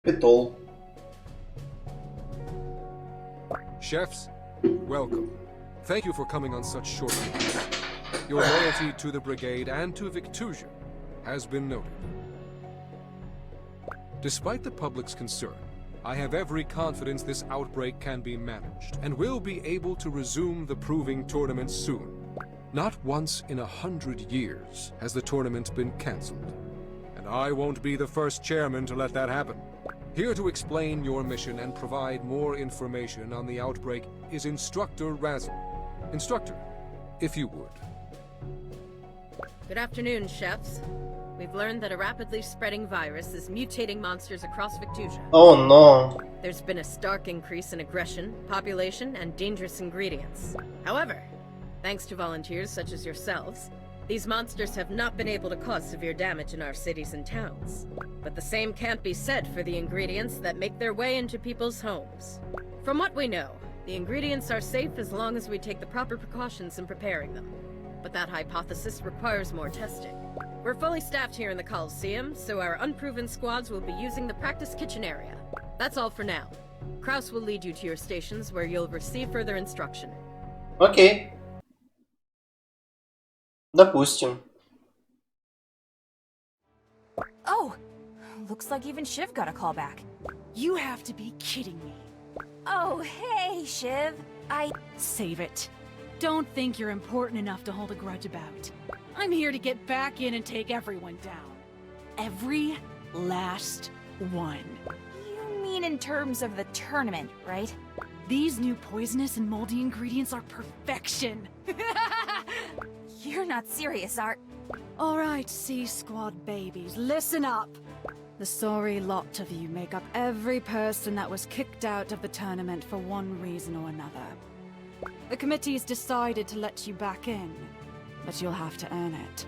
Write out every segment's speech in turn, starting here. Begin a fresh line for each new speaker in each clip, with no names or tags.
Питол.
Chefs, welcome. Thank you for coming on such short notice. Your loyalty to the Brigade and to Victusia has been noted. Despite the public's concern, I have every confidence this outbreak can be managed, and will be able to resume the proving tournament soon. Not once in 100 years has the tournament been cancelled, and I won't be the first chairman to let that happen. Here to explain your mission and provide more information on the outbreak is Instructor Razzle. Instructor, if you would.
Good afternoon, chefs. We've learned that a rapidly spreading virus is mutating monsters across Victusia.
Oh no.
There's been a stark increase in aggression, population, and dangerous ingredients. However, thanks to volunteers such as yourselves, these monsters have not been able to cause severe damage in our cities and towns. But the same can't be said for the ingredients that make their way into people's homes. From what we know, the ingredients are safe as long as we take the proper precautions in preparing them. But that hypothesis requires more testing. We're fully staffed here in the Coliseum, so our unproven squads will be using the practice kitchen area. That's all for now. Kraus will lead you to your stations where you'll receive further instruction.
Окей. Допустим.
Oh, looks like even Shiv got a call back.
You have to be kidding me.
Oh, hey, Shiv.
Save it. Don't think you're important enough to hold a grudge about. I'm here to get back in and take everyone down. Every last one.
You mean in terms of the tournament, right?
These new poisonous and moldy ingredients are perfection.
You're not serious, Art.
All right, C-Squad babies, listen up. The sorry lot of you make up every person that was kicked out of the tournament for one reason or another. The committee's decided to let you back in, but you'll have to earn it.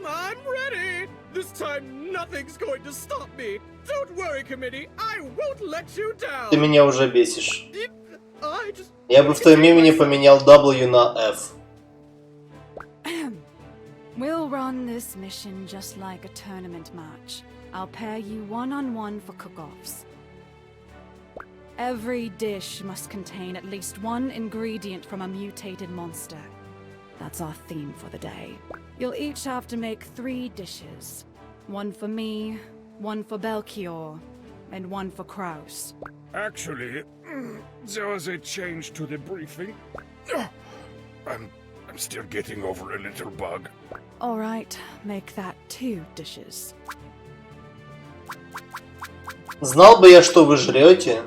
I'm ready! This time nothing's going to stop me! Don't worry, committee, I won't let you down!
Ты меня уже бесишь.
I just...
Я бы в твоем имени поменял W на F.
We'll run this mission just like a tournament match. I'll pair you one-on-one for cook-offs. Every dish must contain at least one ingredient from a mutated monster. That's our theme for the day. You'll each have to make 3 dishes. One for me, one for Belchior, and one for Kraus.
Actually, there was a change to the briefing. I'm still getting over a little bug.
All right, make that 2 dishes.
Знал бы я, что вы жрете.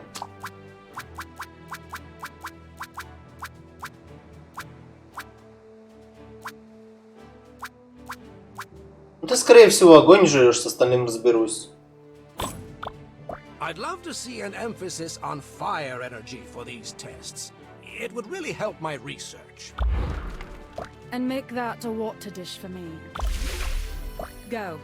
Ну ты, скорее всего, огонь жрешь, с остальным разберусь.
I'd love to see an emphasis on fire energy for these tests. It would really help my research.
And make that a water dish for me. Go.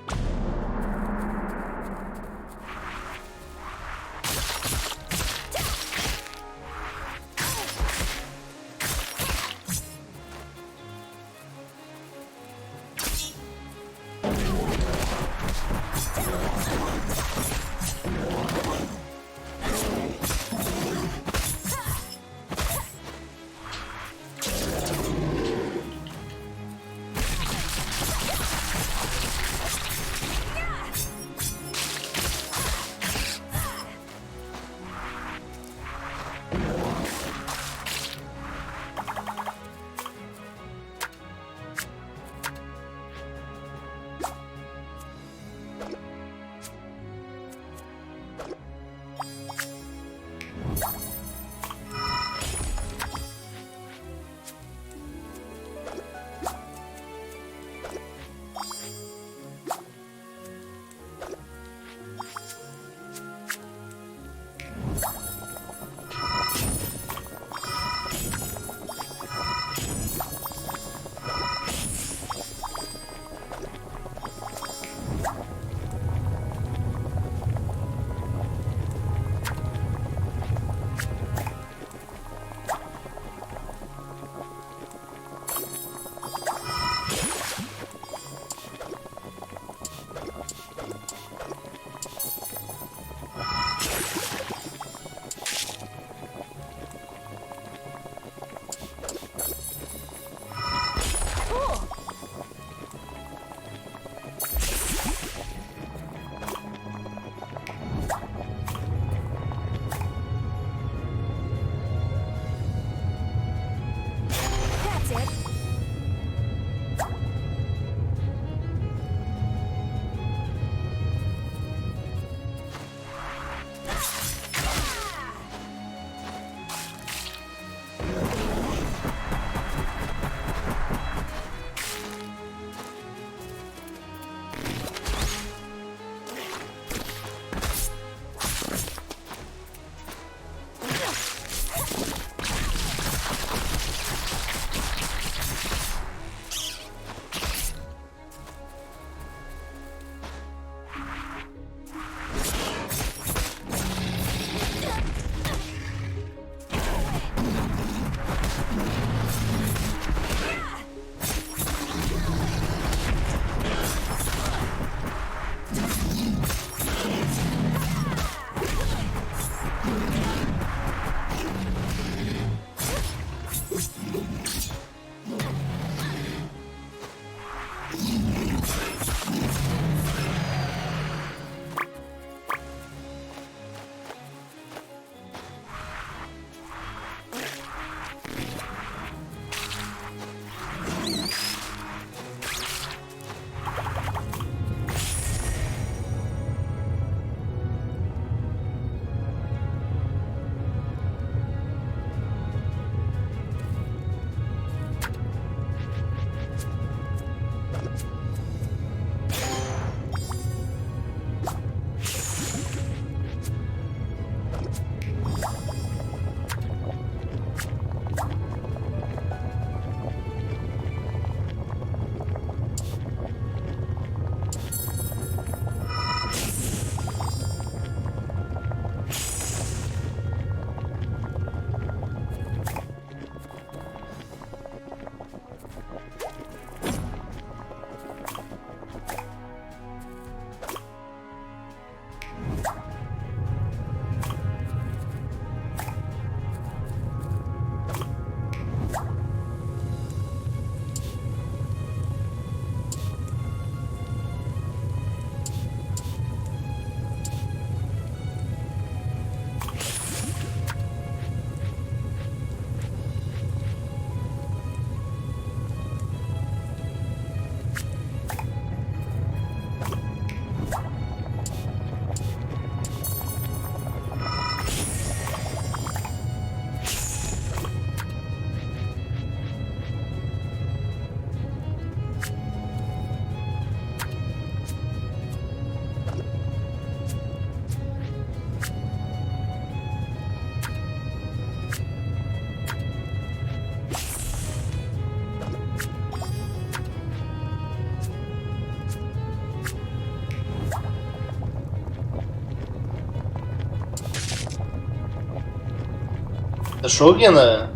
Это шогенная?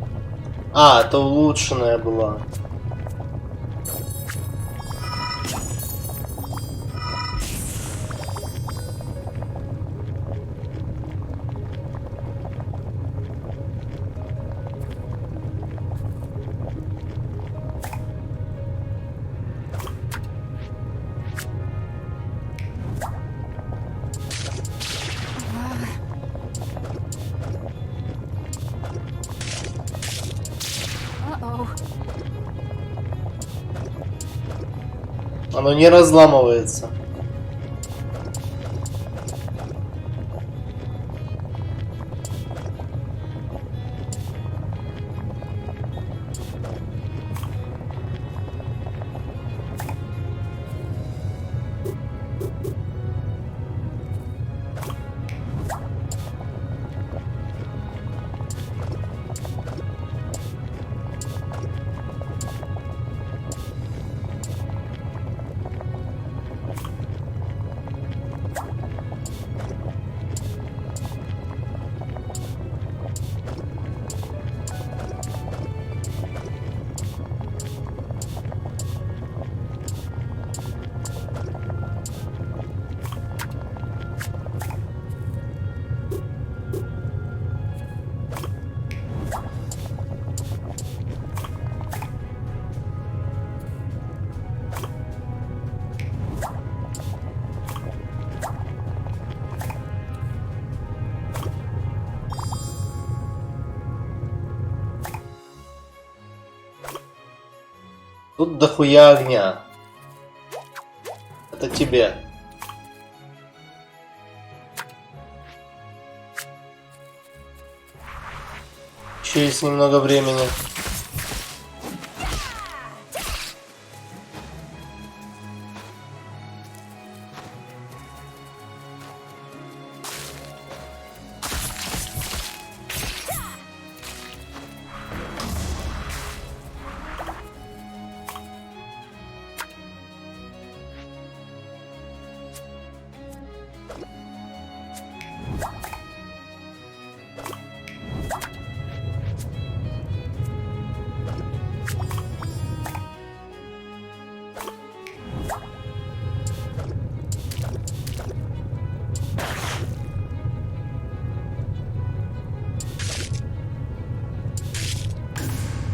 А, это улучшенная была.
Uh-oh.
Оно не разламывается. Тут дохуя огня. Это тебе. Еще есть немного времени.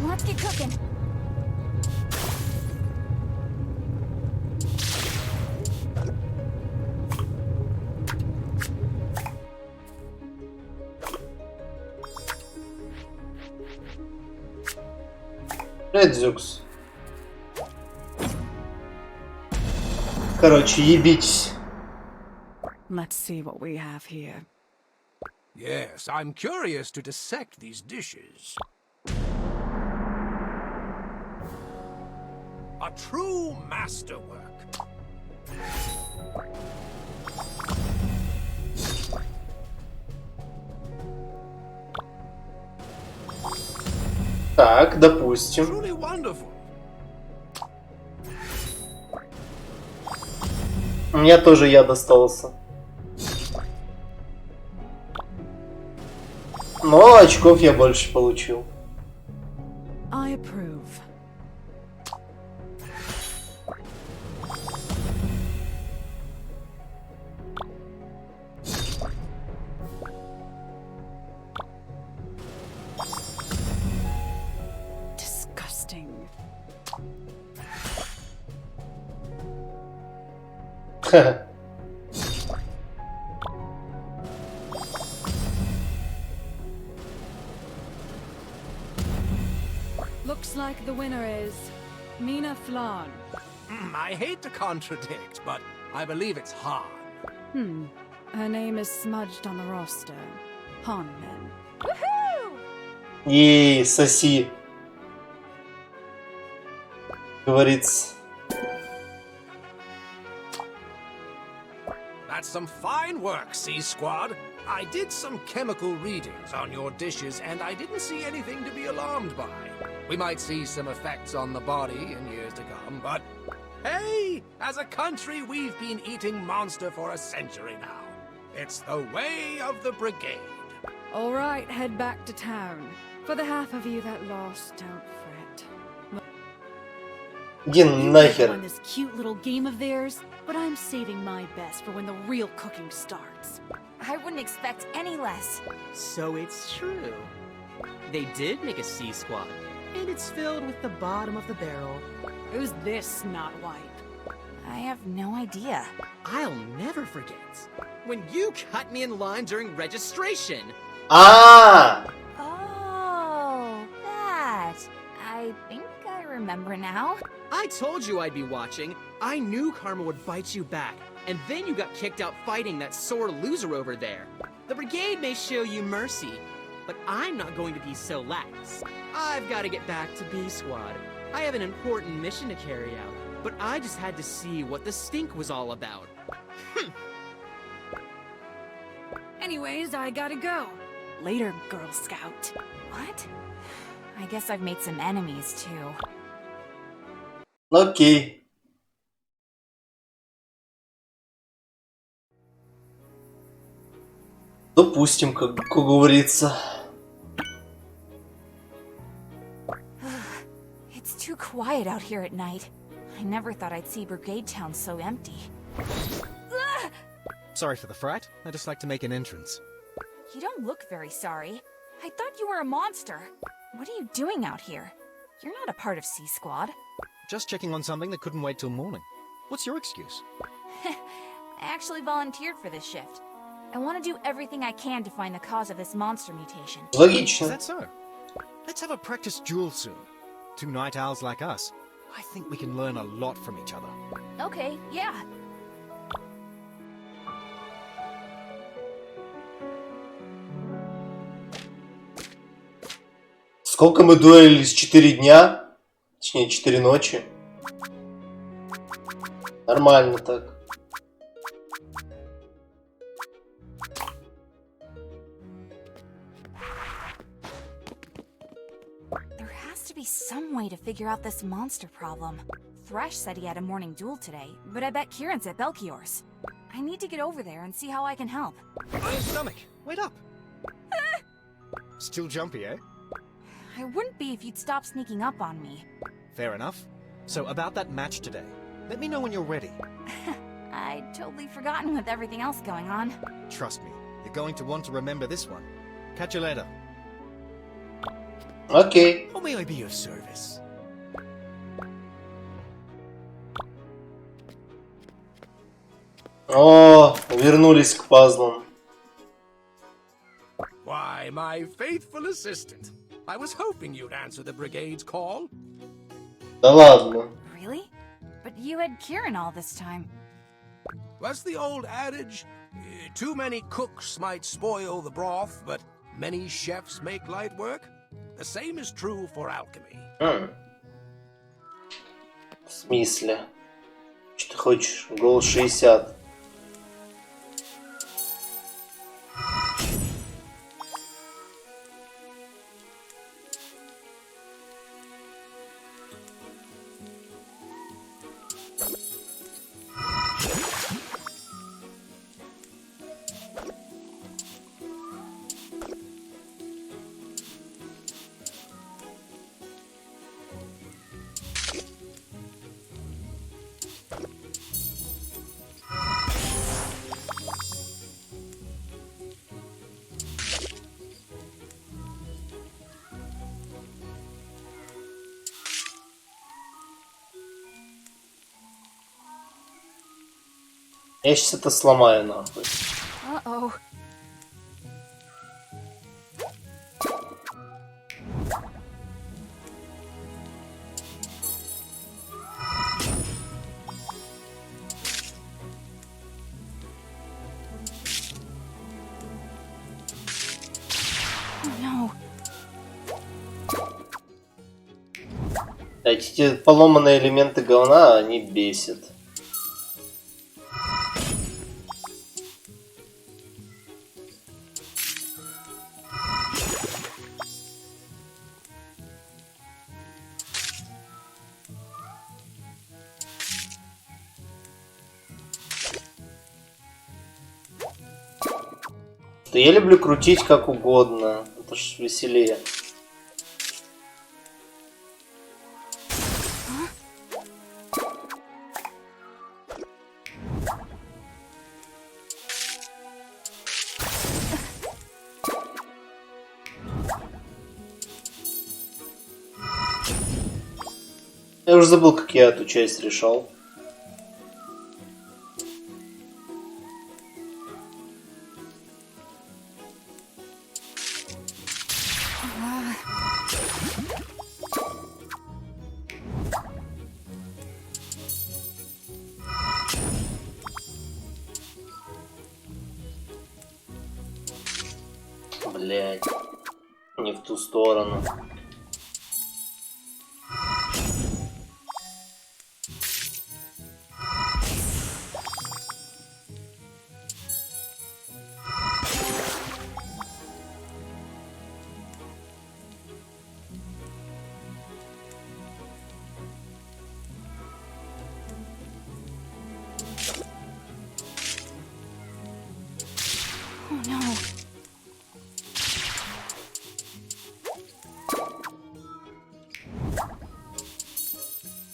Let's get cooking.
Редзюкс. Короче, ебитесь.
Let's see what we have here.
Yes, I'm curious to dissect these dishes. A true masterwork.
Так, допустим.
Truly wonderful.
Мне тоже яд остался. Но очков я больше получил.
I approve. Disgusting. Looks like the winner is Mina Flan.
I hate to contradict, but I believe it's Han.
Her name is smudged on the roster. Han then.
Woohoo!
Ей, соси. Говорится.
That's some fine work, C Squad. I did some chemical readings on your dishes, and I didn't see anything to be alarmed by. We might see some effects on the body in years to come, but hey, as a country, we've been eating monster for a century now. It's the way of the Brigade.
All right, head back to town. For the half of you that lost, don't fret.
Иди
You
нахер.
won this cute little game of theirs, but I'm saving my best for when the real cooking starts.
I wouldn't expect any less.
So it's true. They did make a sea squad, and it's filled with the bottom of the barrel.
Who's this snot wipe?
I have no idea.
I'll never forget when you cut me in line during registration.
А,
Oh, that. I think I remember now.
I told you I'd be watching. I knew Karma would bite you back, and then you got kicked out fighting that sore loser over there. The Brigade may show you mercy, but I'm not going to be so lax. I've got to get back to B Squad. I have an important mission to carry out, but I just had to see what the stink was all about.
Anyways, I gotta go. Later, Girl Scout.
What? I guess I've made some enemies too.
окей. Допустим, как говорится.
It's too quiet out here at night. I never thought I'd see Brigade Town so empty.
Sorry for the fright. I just like to make an entrance.
You don't look very sorry. I thought you were a monster. What are you doing out here? You're not a part of C Squad.
Just checking on something that couldn't wait till morning. What's your excuse?
I actually volunteered for this shift. I want to do everything I can to find the cause of this monster mutation.
Is
Логично.
that so? Let's have a practice duel soon. Two night owls like us. I think we can learn a lot from each other.
Okay, yeah.
Сколько мы дуэлились? 4 дня? Точнее, 4 ночи. Нормально так.
There has to be some way to figure out this monster problem. Thresh said he had a morning duel today, but I bet Kieran's at Belchior's. I need to get over there and see how I can help.
My stomach! Wait up! Still jumpy, eh?
I wouldn't be if you'd stop sneaking up on me.
Fair enough. So about that match today. Let me know when you're ready.
I'd totally forgotten with everything else going on.
Trust me, you're going to want to remember this one. Catch you later.
Окей.
How may I be of service?
О, вернулись к пазлам.
Why, my faithful assistant. I was hoping you'd answer the Brigade's call.
Да ладно.
Really? But you had Kieran all this time.
What's the old adage? Too many cooks might spoil the broth, but many chefs make light work. The same is true for alchemy.
В смысле? Что ты хочешь? Гол 60. Я сейчас это сломаю нахуй.
Uh-oh. No.
Эти поломанные элементы говна, они бесят. Да я люблю крутить как угодно. Это ж веселее. Я уже забыл, как я эту часть решал. Блять, не в ту сторону.
Oh no.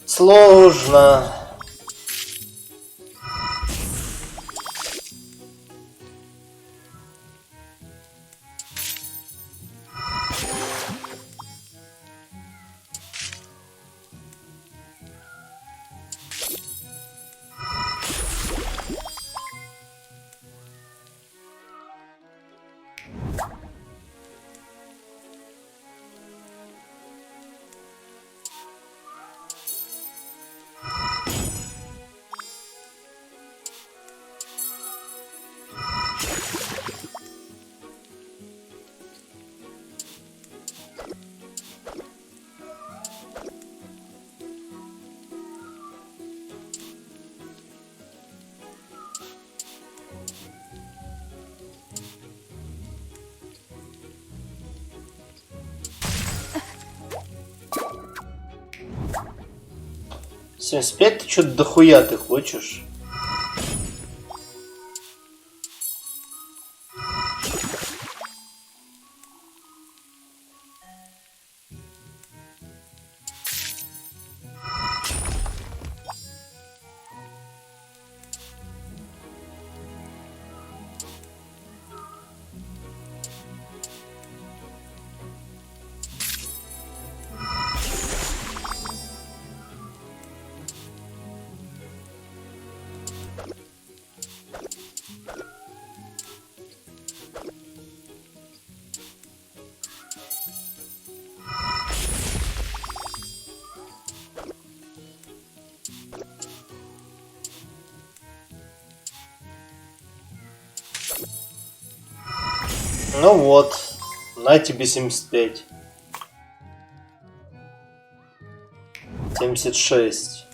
Сложно. Семьдесят пять, ты что-то дохуя ты хочешь? Ну вот, на тебе 75. 76.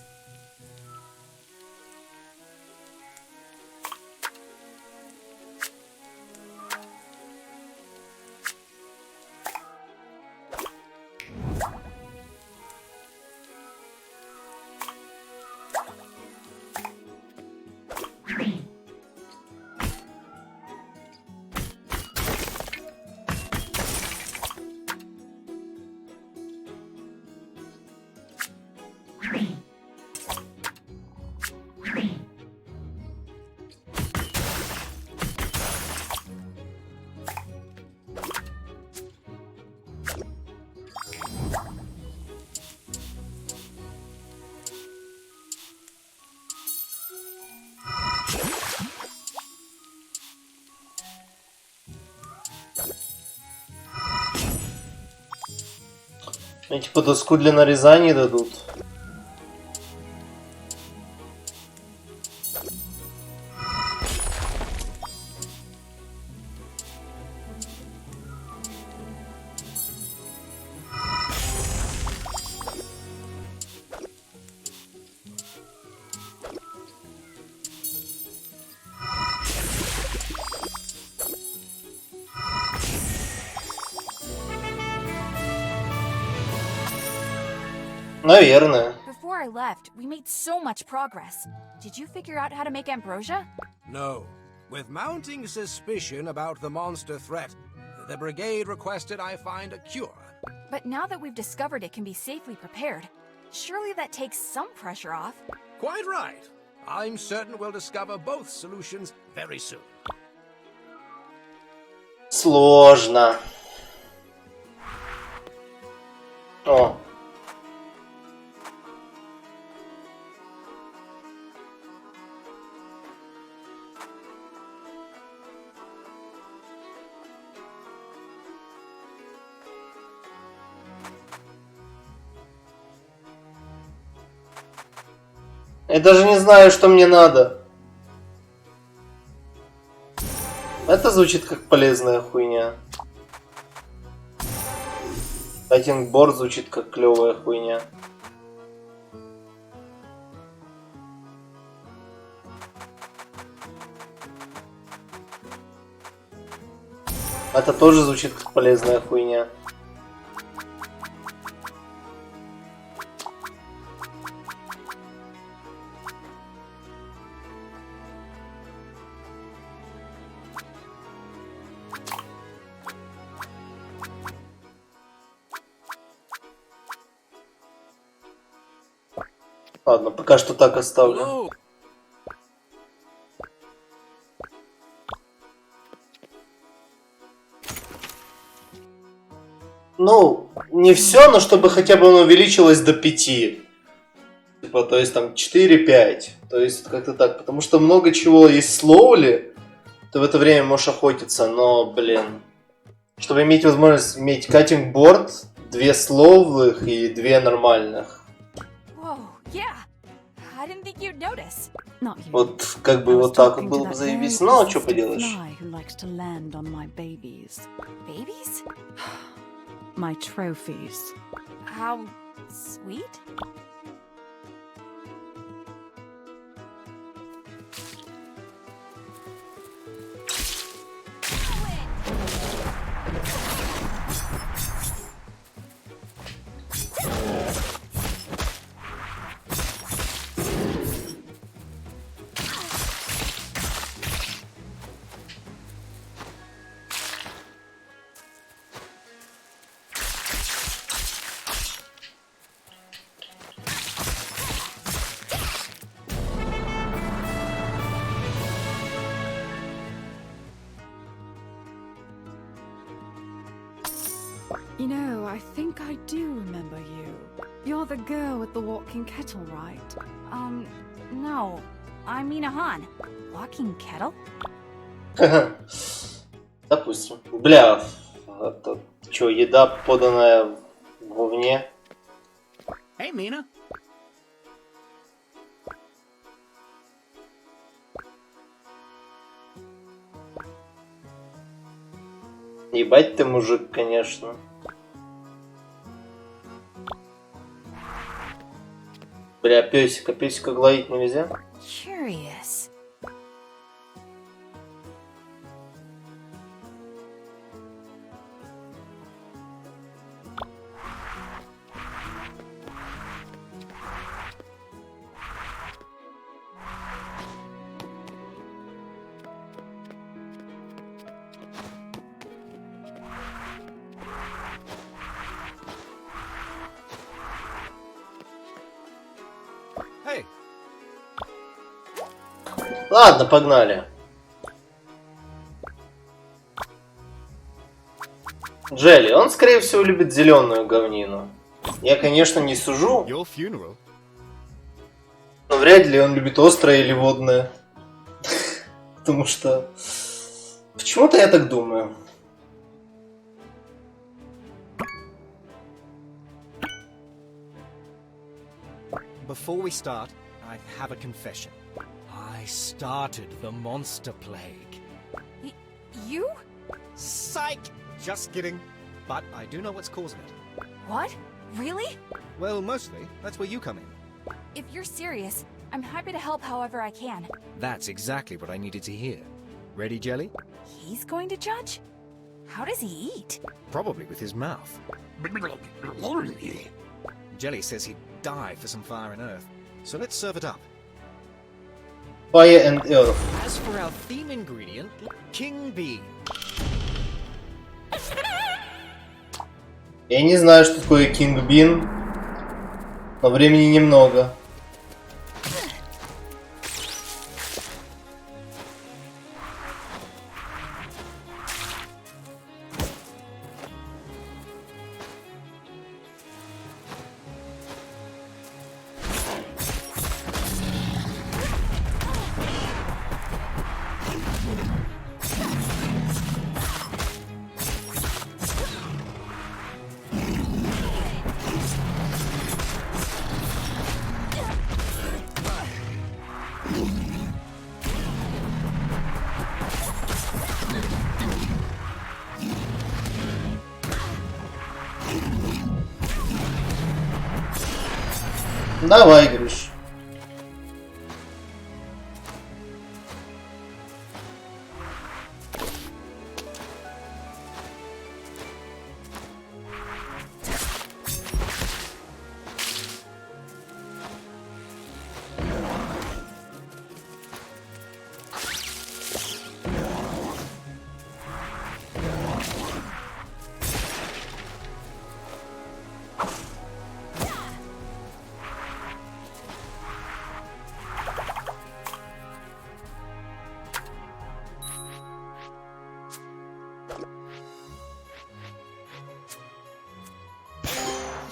Мне типа доску для нарезания дадут. Наверное.
Before I left, we made so much progress. Did you figure out how to make ambrosia?
No. With mounting suspicion about the monster threat, the Brigade requested I find a cure.
But now that we've discovered it can be safely prepared, surely that takes some pressure off.
Quite right. I'm certain we'll discover both solutions very soon.
Сложно. О. Я даже не знаю, что мне надо. Это звучит как полезная хуйня. Файтингборд звучит как клевая хуйня. Это тоже звучит как полезная хуйня. Ладно, пока что так оставлю. Ну, не все, но чтобы хотя бы оно увеличилось до 5. Типа, то есть там 4-5. То есть как-то так. Потому что много чего есть слоули, ты в это время можешь охотиться, но, блин. Чтобы иметь возможность иметь каттингборд, 2 слоулых и 2 нормальных. Вот как бы вот так вот было бы заебись, но что поделаешь.
My trophies.
How sweet?
You know, I think I do remember you. You're the girl with the walking kettle, right?
No. I mean Han. Walking kettle?
Допустим. Бля, это что, еда, поданная вовне?
Hey, Mina.
Ебать ты мужик, конечно. Бля, песика гладить нельзя?
Curious.
Hey.
Ладно, погнали. Джелли, он, скорее всего, любит зеленую говнину. Я, конечно, не сужу,
Your funeral?
но вряд ли он любит острое или водное. Потому что... Почему-то я так думаю.
Before we start, I have a confession. I started the monster plague.
You?
Psych! Just kidding. But I do know what's causing it.
What? Really?
Well, mostly, that's where you come in.
If you're serious, I'm happy to help however I can.
That's exactly what I needed to hear. Ready, Jelly?
He's going to judge? How does he eat?
Probably with his mouth. Jelly says he'd die for some fire and earth, so let's serve it up.
Fire and Earth.
As for our theme ingredient, King Bee.
Я не знаю, что такое King Bean, но времени немного. Давай, Гриш.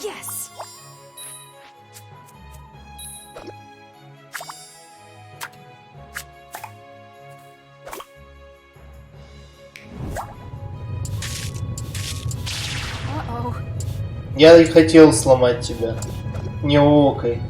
Yes! Uh-oh.
Я и хотел сломать тебя. Не окой.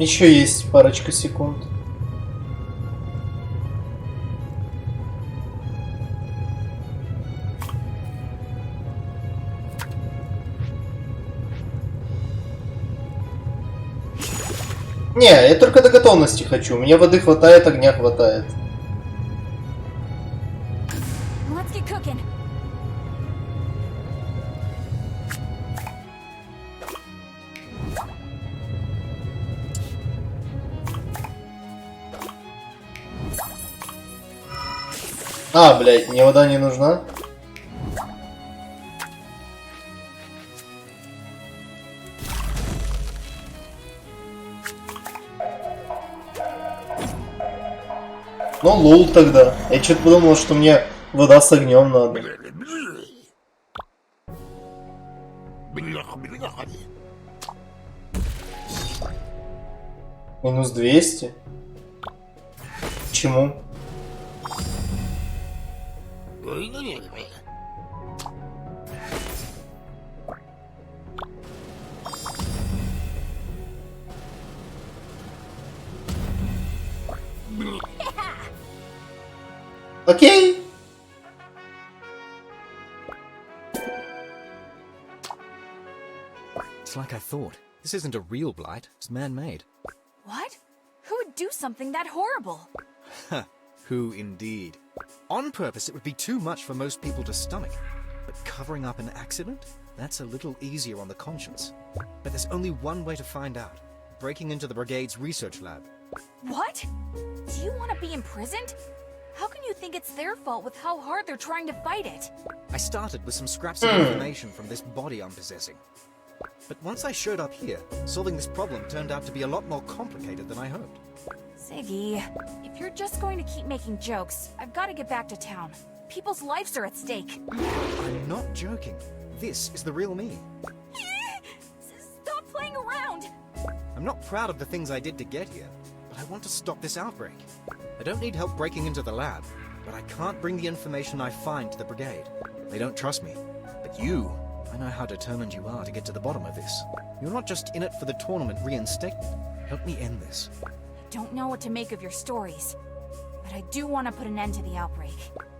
Еще есть парочка секунд. Не, я только до готовности хочу. Мне воды хватает, огня хватает.
Let's get cooking.
А, блядь, мне вода не нужна? Ну, лол тогда. Я что-то подумал, что мне вода с огнем надо. Минус 200? Почему? Окей.
It's like I thought. This isn't a real blight, it's man-made.
What? Who would do something that horrible?
Who indeed? On purpose, it would be too much for most people to stomach. But covering up an accident? That's a little easier on the conscience. But there's only one way to find out. Breaking into the Brigade's research lab.
What? Do you want to be imprisoned? How can you think it's their fault with how hard they're trying to fight it?
I started with some scraps of information from this body I'm possessing. But once I showed up here, solving this problem turned out to be a lot more complicated than I hoped.
Ziggy, if you're just going to keep making jokes, I've got to get back to town. People's lives are at stake.
I'm not joking. This is the real me.
Stop playing around!
I'm not proud of the things I did to get here, but I want to stop this outbreak. I don't need help breaking into the lab, but I can't bring the information I find to the Brigade. They don't trust me. But you, I know how determined you are to get to the bottom of this. You're not just in it for the tournament reinstatement. Help me end this.
I don't know what to make of your stories, but I do want to put an end to the outbreak.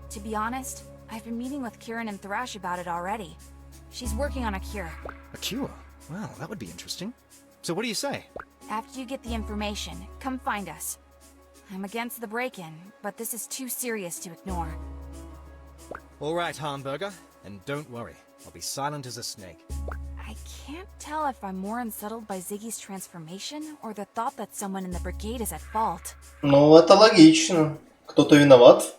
To be honest, I've been meeting with Kieran and Thrash about it already. She's working on a cure.
A cure? Well, that would be interesting. So what do you say?
After you get the information, come find us. I'm against the break-in, but this is too serious to ignore.
All right, Hamburger. And don't worry, I'll be silent as a snake.
I can't tell if I'm more unsettled by Ziggy's transformation or the thought that someone in the Brigade is at fault.
Ну, это логично. Кто-то виноват.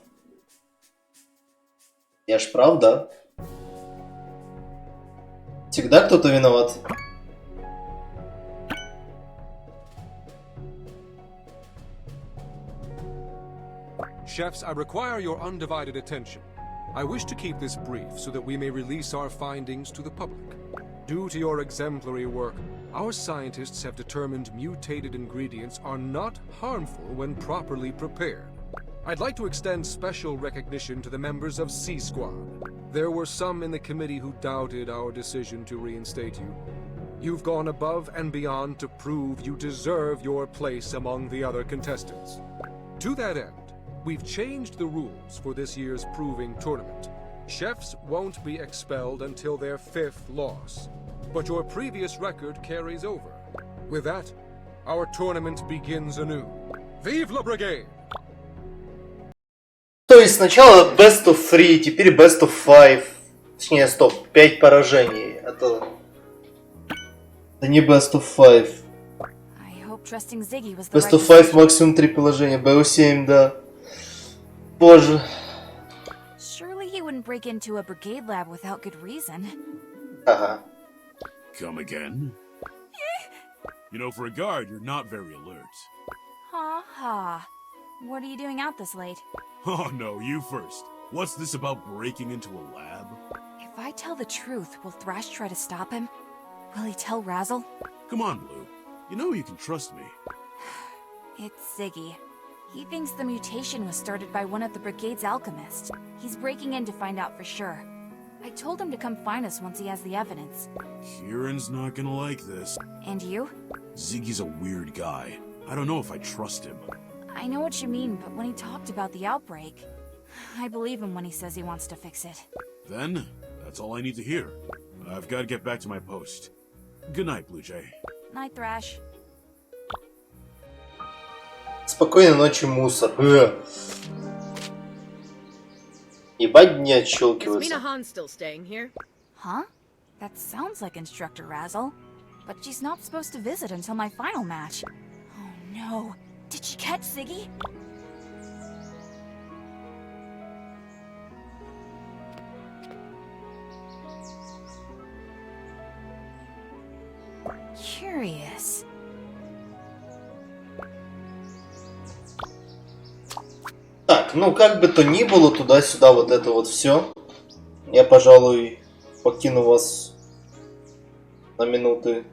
Я ж прав, да? Всегда кто-то виноват.
Chefs, I require your undivided attention. I wish to keep this brief so that we may release our findings to the public. Due to your exemplary work, our scientists have determined mutated ingredients are not harmful when properly prepared. I'd like to extend special recognition to the members of C Squad. There were some in the committee who doubted our decision to reinstate you. You've gone above and beyond to prove you deserve your place among the other contestants. To that end, we've changed the rules for this year's proving tournament. Chefs won't be expelled until their 5th loss, but your previous record carries over. With that, our tournament begins anew. Vive la Brigade!
То есть сначала best of 3, теперь best of 5. Точнее, стоп, 5 поражений. Это не best of 5.
I hope trusting Ziggy was the
Best
right
of 5
decision.
максимум 3 положения. BO7, да. Боже.
Surely he wouldn't break into a Brigade lab without good reason.
Ага.
Come again? You know, for a guard, you're not very alert.
Ha ha. What are you doing out this late?
Oh no, you first. What's this about breaking into a lab?
If I tell the truth, will Thrash try to stop him? Will he tell Razzle?
Come on, Blue. You know you can trust me.
It's Ziggy. He thinks the mutation was started by one of the Brigade's alchemists. He's breaking in to find out for sure. I told him to come find us once he has the evidence.
Kieran's not gonna like this.
And you?
Ziggy's a weird guy. I don't know if I trust him.
I know what you mean, but when he talked about the outbreak, I believe him when he says he wants to fix it.
Then, that's all I need to hear. I've got to get back to my post. Good night, Blue Jay.
Night, Thrash.
Спокойной ночи, мусор. Ебать не
Is
отщелкивается.
Mina Han still staying here?
Huh? That sounds like Instructor Razzle. But she's not supposed to visit until my final match. Oh no. Did she catch Ziggy? Curious.
Так, ну как бы то ни было, туда-сюда вот это вот все. Я, пожалуй, покину вас на минуты